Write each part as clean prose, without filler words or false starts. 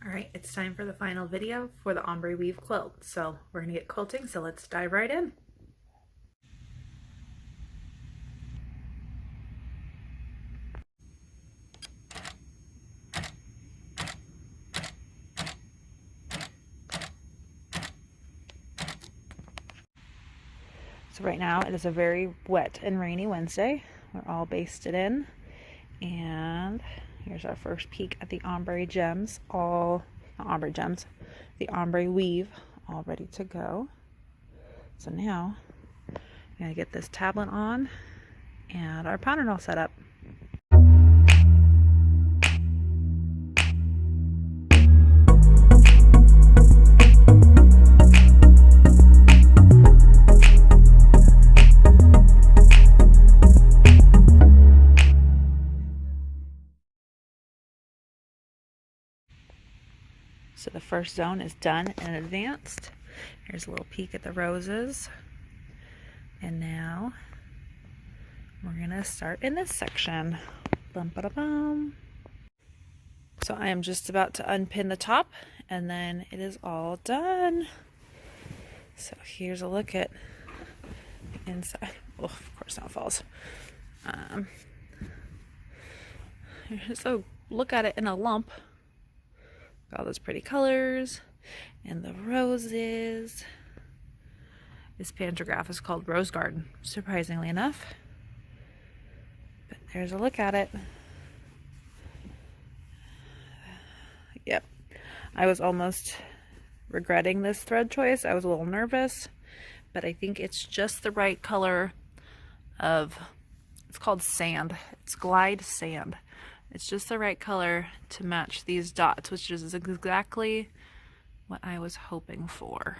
All right, it's time for the final video for the Ombre Weave quilt. So we're gonna get quilting, so let's dive right in. So right now it is a very wet and rainy Wednesday. We're all basted in, and here's our first peek at the ombre gems, not ombre gems, the ombre weave, all ready to go. So now I'm gonna get this tablet on and our pattern all set up. So the first zone is done and advanced. Here's a little peek at the roses. And now we're gonna start in this section. Bum, ba, da, bum. So I am just about to unpin the top and then it is all done. So here's a look at the inside. Oh, of course now it falls. So look at it in a lump. All those pretty colors and the roses. This pantograph is called Rose Garden, surprisingly enough. But there's a look at it. Yep. I was almost regretting this thread choice. I was a little nervous, but I think it's just the right color of, it's called sand. It's glide sand. It's just the right color to match these dots, which is exactly what I was hoping for.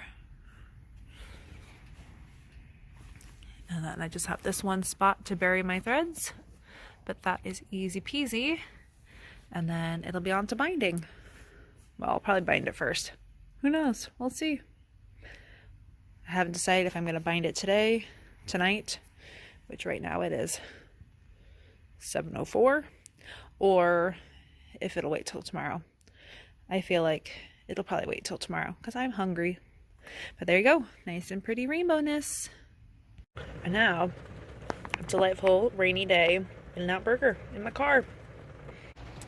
And then I just have this one spot to bury my threads, but that is easy peasy. And then it'll be on to binding. Well, I'll probably bind it first. Who knows? We'll see. I haven't decided if I'm going to bind it today, tonight, which right now it is 7:04. Or if it'll wait till tomorrow. I feel like it'll probably wait till tomorrow because I'm hungry. But there you go, nice and pretty rainbowness. And now, a delightful rainy day, In-N-Out Burger in my car.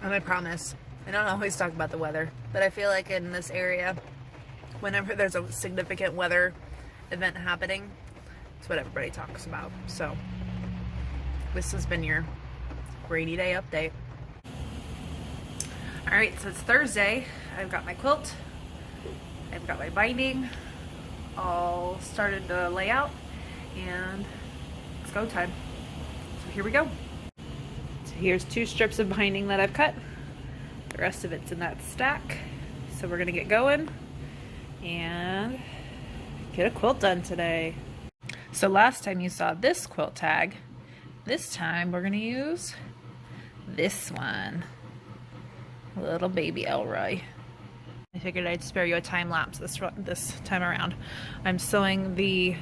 And I promise, I don't always talk about the weather, but I feel like in this area, whenever there's a significant weather event happening, it's what everybody talks about. So this has been your rainy day update. Alright, so it's Thursday. I've got my quilt, I've got my binding all started to lay out, and it's go time. So here we go. So here's 2 strips of binding that I've cut. The rest of it's in that stack. So we're gonna get going and get a quilt done today. So last time you saw this quilt tag, this time we're gonna use this one. Little baby Elroy. I figured I'd spare you a time lapse this time around. I'm sewing the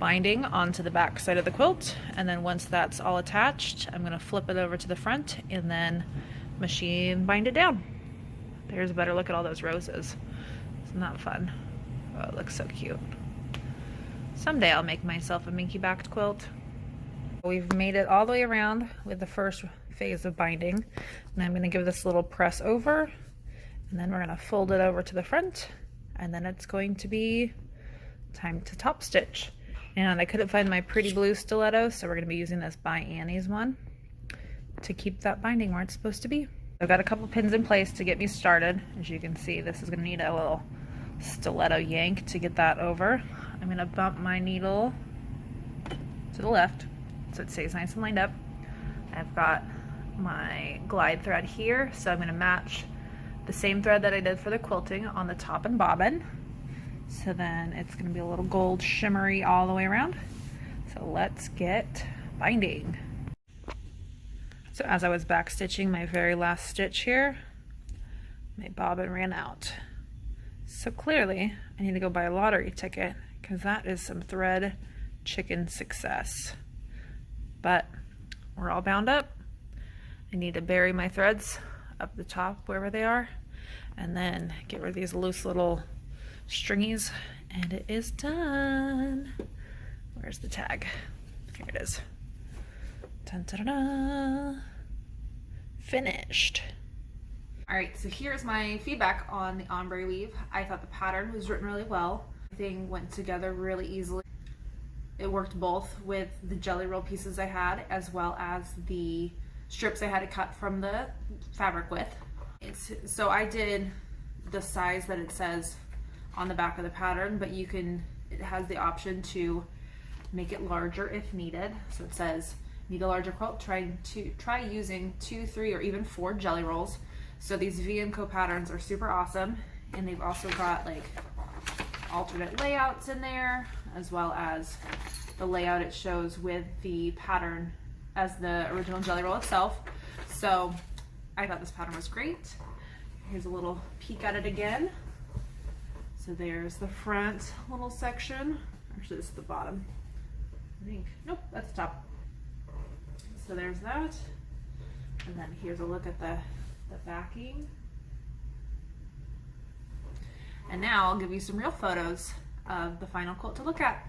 binding onto the back side of the quilt, and then once that's all attached, I'm gonna flip it over to the front and then machine bind it down. There's a better look at all those roses. Isn't that fun? Oh, it looks so cute. Someday I'll make myself a minky backed quilt. We've made it all the way around with the first phase of binding, and I'm going to give this a little press over, and then we're going to fold it over to the front, and then it's going to be time to top stitch. And I couldn't find my pretty blue stiletto, so we're going to be using this By Annie's one to keep that binding where it's supposed to be. I've got a couple pins in place to get me started. As you can see, this is going to need a little stiletto yank to get that over. I'm going to bump my needle to the left so it stays nice and lined up. I've got my glide thread here, so I'm going to match the same thread that I did for the quilting on the top and bobbin. So then it's going to be a little gold shimmery all the way around. So let's get binding. So as I was back stitching my very last stitch here, my bobbin ran out. So clearly I need to go buy a lottery ticket, because that is some thread chicken success. But we're all bound up. I need to bury my threads up the top wherever they are, and then get rid of these loose little stringies, and it is done. Where's the tag? Here it is. Dun, da, da, da. Finished. All right, so here's my feedback on the Ombre Weave. I thought the pattern was written really well. Everything went together really easily. It worked both with the jelly roll pieces I had as well as the strips I had to cut from the fabric with. So I did the size that it says on the back of the pattern, but it has the option to make it larger if needed. So it says, need a larger quilt, try using 2, 3, or even 4 jelly rolls. So these V&Co patterns are super awesome, and they've also got like alternate layouts in there, as well as the layout it shows with the pattern as the original jelly roll itself. So I thought this pattern was great. Here's a little peek at it again. So there's the front little section. Actually, this is the bottom, I think. Nope, that's the top. So there's that. And then here's a look at the backing. And now I'll give you some real photos of the final quilt to look at.